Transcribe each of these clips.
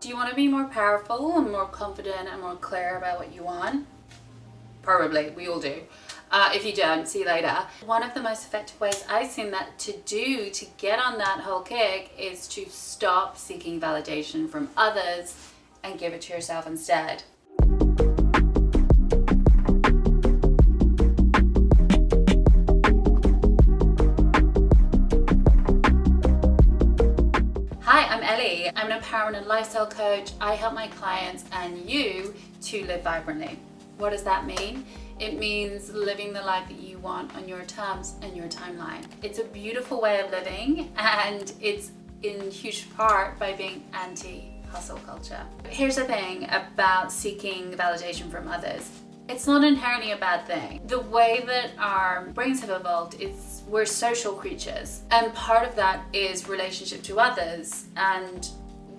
Do you want to be more powerful and more confident and more clear about what you want? Probably, we all do. If you don't, see you later. One of the most effective ways I've seen that to get on that whole kick is to stop seeking validation from others and give it to yourself instead. Hi, I'm Ellie. I'm an empowerment and lifestyle coach. I help my clients and you to live vibrantly. What does that mean? It means living the life that you want on your terms and your timeline. It's a beautiful way of living, and it's in huge part by being anti-hustle culture. Here's the thing about seeking validation from others. It's not inherently a bad thing. The way that our brains have evolved is we're social creatures, and part of that is relationship to others, and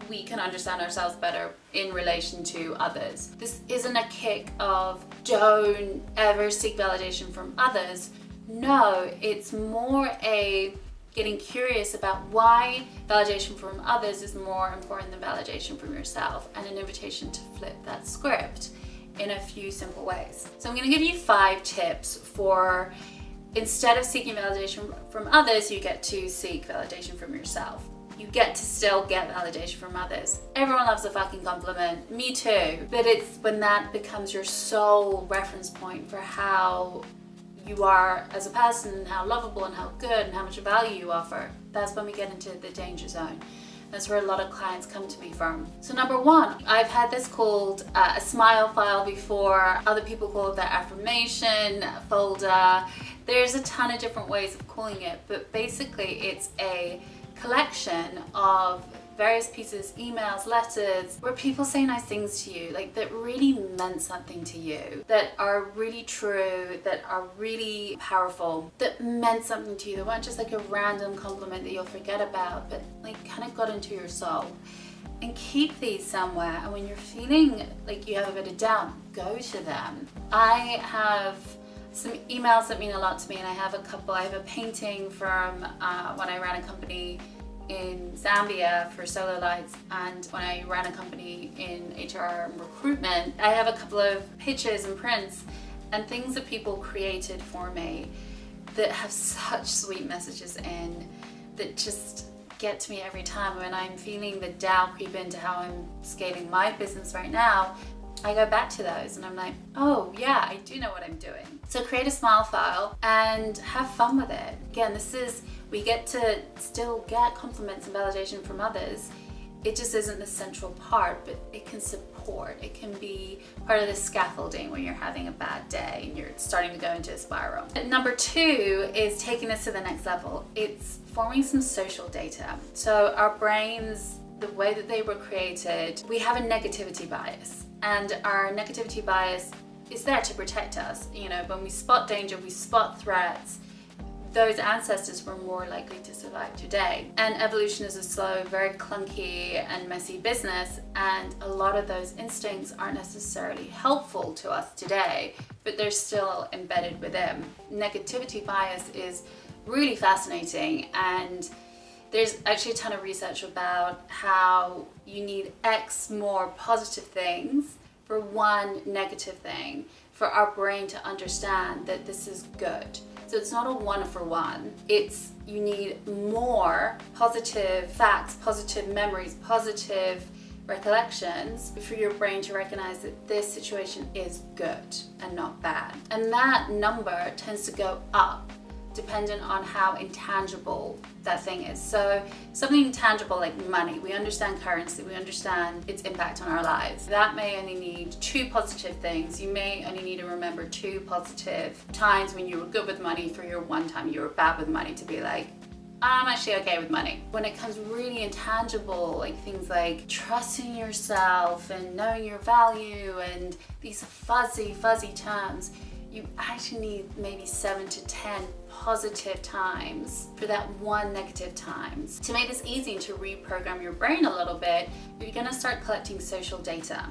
we can understand ourselves better in relation to others. This isn't a kick of don't ever seek validation from others. No, it's more a getting curious about why validation from others is more important than validation from yourself, and an invitation to flip that script in a few simple ways. So I'm going to give you 5 tips for instead of seeking validation from others, you get to seek validation from yourself. You get to still get validation from others. Everyone loves a fucking compliment, me too. But it's when that becomes your sole reference point for how you are as a person, and how lovable and how good and how much value you offer. That's when we get into the danger zone. That's where a lot of clients come to me from. So number 1, I've had this called a smile file before. Other people call it their affirmation folder. There's a ton of different ways of calling it, but basically it's a collection of various pieces, emails, letters, where people say nice things to you, like that really meant something to you, that are really true, that are really powerful, that meant something to you, that weren't just like a random compliment that you'll forget about, but like kind of got into your soul. And keep these somewhere, and when you're feeling like you have a bit of doubt, go to them. I have some emails that mean a lot to me, and I have a couple. I have a painting from when I ran a company in Zambia for Solo Lights, and when I ran a company in HR and recruitment. I have a couple of pictures and prints and things that people created for me that have such sweet messages in, that just get to me every time. When I'm feeling the doubt creep into how I'm scaling my business right now, I go back to those and I'm like, oh yeah, I do know what I'm doing. So create a smile file and have fun with it. Again, we get to still get compliments and validation from others. It just isn't the central part, but it can support. It can be part of the scaffolding when you're having a bad day and you're starting to go into a spiral. Number 2 is taking this to the next level. It's forming some social data. So our brains, the way that they were created, we have a negativity bias. And our negativity bias is there to protect us. You know, when we spot danger, we spot threats, those ancestors were more likely to survive today. And evolution is a slow, very clunky and messy business, and a lot of those instincts aren't necessarily helpful to us today, but they're still embedded within. Negativity bias is really fascinating, and there's actually a ton of research about how you need X more positive things for one negative thing for our brain to understand that this is good. So it's not a 1-for-1. It's you need more positive facts, positive memories, positive recollections for your brain to recognize that this situation is good and not bad. And that number tends to go up dependent on how intangible that thing is. So something tangible like money, we understand currency, we understand its impact on our lives. That may only need 2 positive things. You may only need to remember 2 positive times when you were good with money for your one time you were bad with money to be like, I'm actually okay with money. When it comes really intangible, like things like trusting yourself and knowing your value and these fuzzy terms, you actually need maybe 7 to 10 positive times for that one negative times. To make this easy and to reprogram your brain a little bit, you're gonna start collecting social data.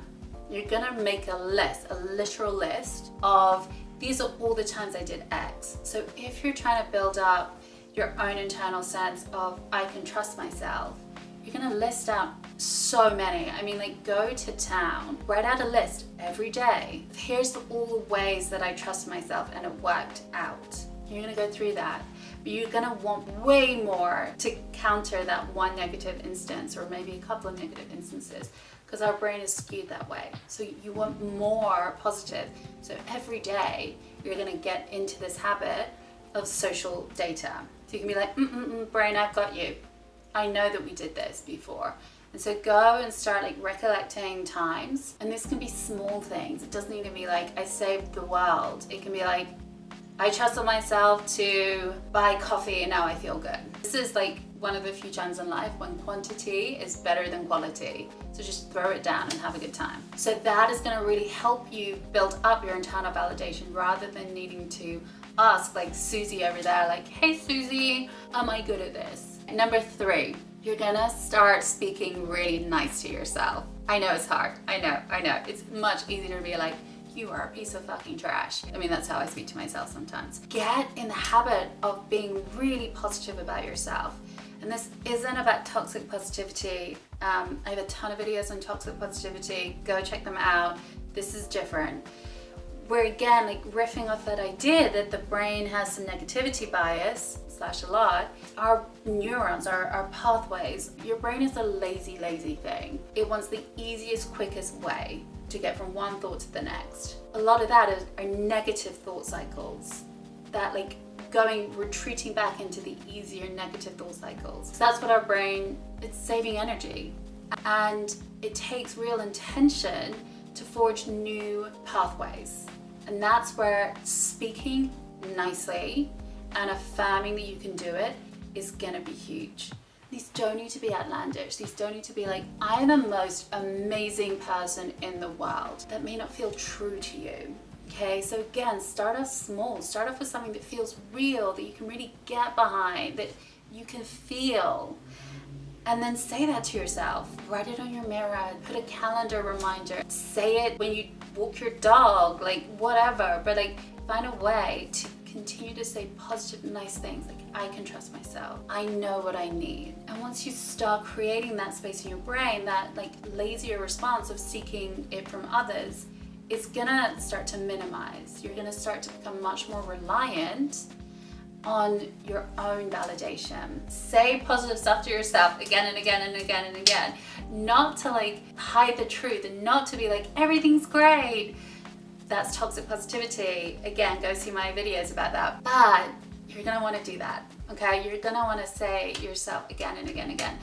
You're gonna make a list, a literal list of these are all the times I did X. So if you're trying to build up your own internal sense of I can trust myself, you're gonna list out so many. I mean, like, go to town, write out a list every day. Here's all the ways that I trust myself and it worked out. You're gonna go through that. But you're gonna want way more to counter that one negative instance, or maybe a couple of negative instances, because our brain is skewed that way. So you want more positive. So every day you're gonna get into this habit of social data. So you can be like, brain, I've got you. I know that we did this before. And so go and start like recollecting times. And this can be small things. It doesn't need to be like, I saved the world. It can be like, I trusted myself to buy coffee and now I feel good. This is like one of the few times in life when quantity is better than quality. So just throw it down and have a good time. So that is gonna really help you build up your internal validation rather than needing to ask like Susie over there, like, hey Susie, am I good at this? And number 3, you're gonna start speaking really nice to yourself. I know it's hard, I know. It's much easier to be like, you are a piece of fucking trash. I mean, that's how I speak to myself sometimes. Get in the habit of being really positive about yourself. And this isn't about toxic positivity. I have a ton of videos on toxic positivity. Go check them out. This is different. Where again, like riffing off that idea that the brain has some negativity bias, / a lot, our neurons, our pathways, your brain is a lazy thing. It wants the easiest, quickest way to get from one thought to the next. A lot of that are negative thought cycles that like retreating back into the easier negative thought cycles. So that's what our brain, it's saving energy. And it takes real intention to forge new pathways. And that's where speaking nicely and affirming that you can do it is gonna be huge. These don't need to be outlandish. These don't need to be like, I'm the most amazing person in the world. That may not feel true to you. Okay, so again, start off small. Start off with something that feels real, that you can really get behind, that you can feel. And then say that to yourself. Write it on your mirror, put a calendar reminder. Say it when you walk your dog, like whatever, but like find a way to continue to say positive, nice things like, I can trust myself. I know what I need. And once you start creating that space in your brain, that like lazier response of seeking it from others, it's gonna start to minimize. You're gonna start to become much more reliant on your own validation. Say positive stuff to yourself again and again and again and again. Not to like hide the truth and not to be like, everything's great. That's toxic positivity. Again, go see my videos about that. But you're gonna wanna do that, okay? You're gonna wanna say yourself again and again and again.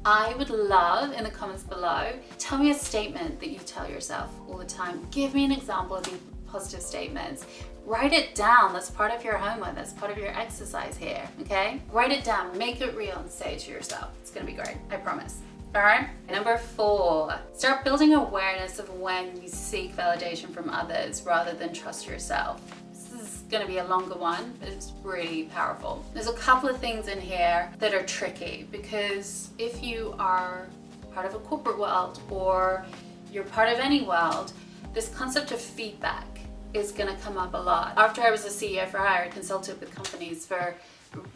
I would love in the comments below, tell me a statement that you tell yourself all the time. Give me an example of these positive statements. Write it down. That's part of your homework. That's part of your exercise here, okay? Write it down, make it real and say it to yourself. It's gonna be great, I promise. All right, number 4, start building awareness of when you seek validation from others rather than trust yourself. This is gonna be a longer one, but it's really powerful. There's a couple of things in here that are tricky because if you are part of a corporate world or you're part of any world, this concept of feedback is gonna come up a lot. After I was a CEO for HIYA, I consulted with companies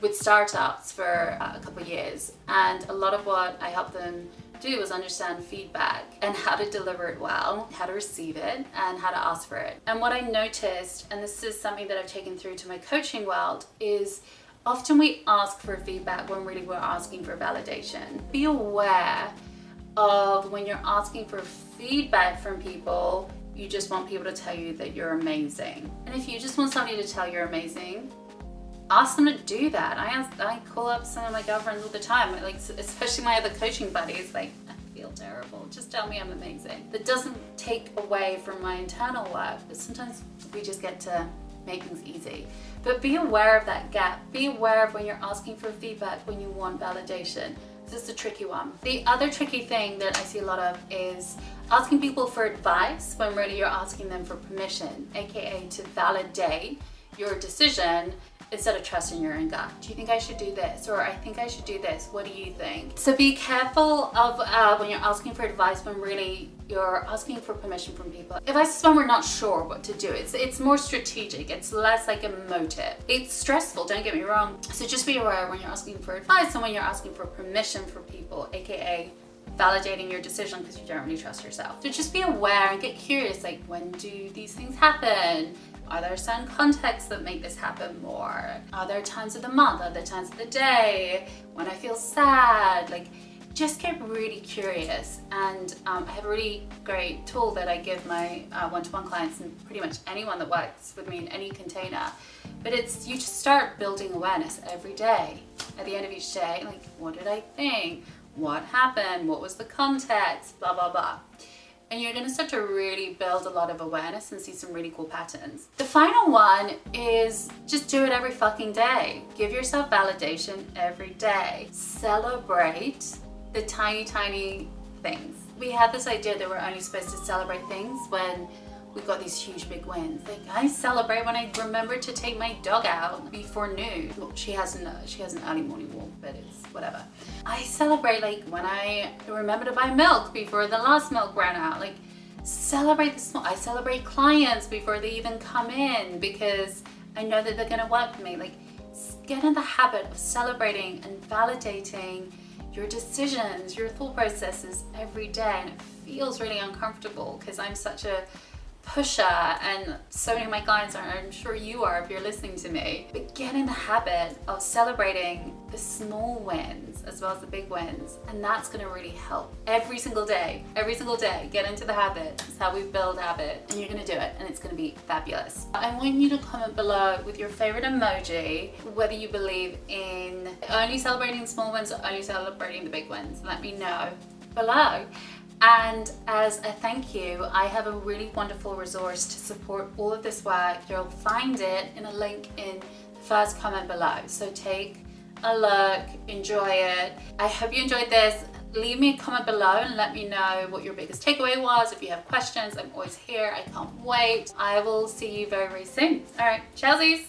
with startups for a couple of years, and a lot of what I helped them do was understand feedback and how to deliver it well, how to receive it, and how to ask for it. And what I noticed, and this is something that I've taken through to my coaching world, is often we ask for feedback when really we're asking for validation. Be aware of when you're asking for feedback from people, you just want people to tell you that you're amazing. And if you just want somebody to tell you're amazing, ask them to do that. I call up some of my girlfriends all the time, like especially my other coaching buddies, like, I feel terrible, just tell me I'm amazing. That doesn't take away from my internal work, but sometimes we just get to make things easy. But be aware of that gap. Be aware of when you're asking for feedback, when you want validation. This is a tricky one. The other tricky thing that I see a lot of is asking people for advice when really you're asking them for permission, aka to validate your decision instead of trusting your own gut. Do you think I should do this? Or I think I should do this. What do you think? So be careful of when you're asking for advice, when really you're asking for permission from people. Advice is when we're not sure what to do. It's more strategic. It's less like emotive. It's stressful, don't get me wrong. So just be aware when you're asking for advice and when you're asking for permission for people, aka validating your decision because you don't really trust yourself. So just be aware and get curious, like, when do these things happen? Are there certain contexts that make this happen more? Are there times of the month? Are there times of the day when I feel sad? Like, just get really curious. And I have a really great tool that I give my one-to-one clients and pretty much anyone that works with me in any container. But it's, you just start building awareness every day. At the end of each day, like, what did I think? What happened? What was the context? Blah, blah, blah. And you're gonna start to really build a lot of awareness and see some really cool patterns. The final one is just do it every fucking day. Give yourself validation every day. Celebrate the tiny, tiny things. We had this idea that we're only supposed to celebrate things when we've got these huge big wins. Like, I celebrate when I remember to take my dog out before noon. Well, she has an early morning walk, but it's whatever. I celebrate like when I remember to buy milk before the last milk ran out. Like, celebrate the small. I celebrate clients before they even come in because I know that they're gonna work for me. Like, get in the habit of celebrating and validating your decisions, your thought processes every day. And it feels really uncomfortable because I'm such a pusher, and so many of my clients are, I'm sure you are if you're listening to me. But get in the habit of celebrating the small wins as well as the big wins, and that's going to really help every single day. Get into the habit. It's how we build habit, and you're going to do it, and it's going to be fabulous. I want you to comment below with your favorite emoji, whether you believe in only celebrating the small wins or only celebrating the big wins. Let me know below. And as a thank you, I have a really wonderful resource to support all of this work. You'll find it in a link in the first comment below. So take a look, enjoy it. I hope you enjoyed this. Leave me a comment below and let me know what your biggest takeaway was. If you have questions, I'm always here. I can't wait. I will see you very, very soon. All right, Chelsea's.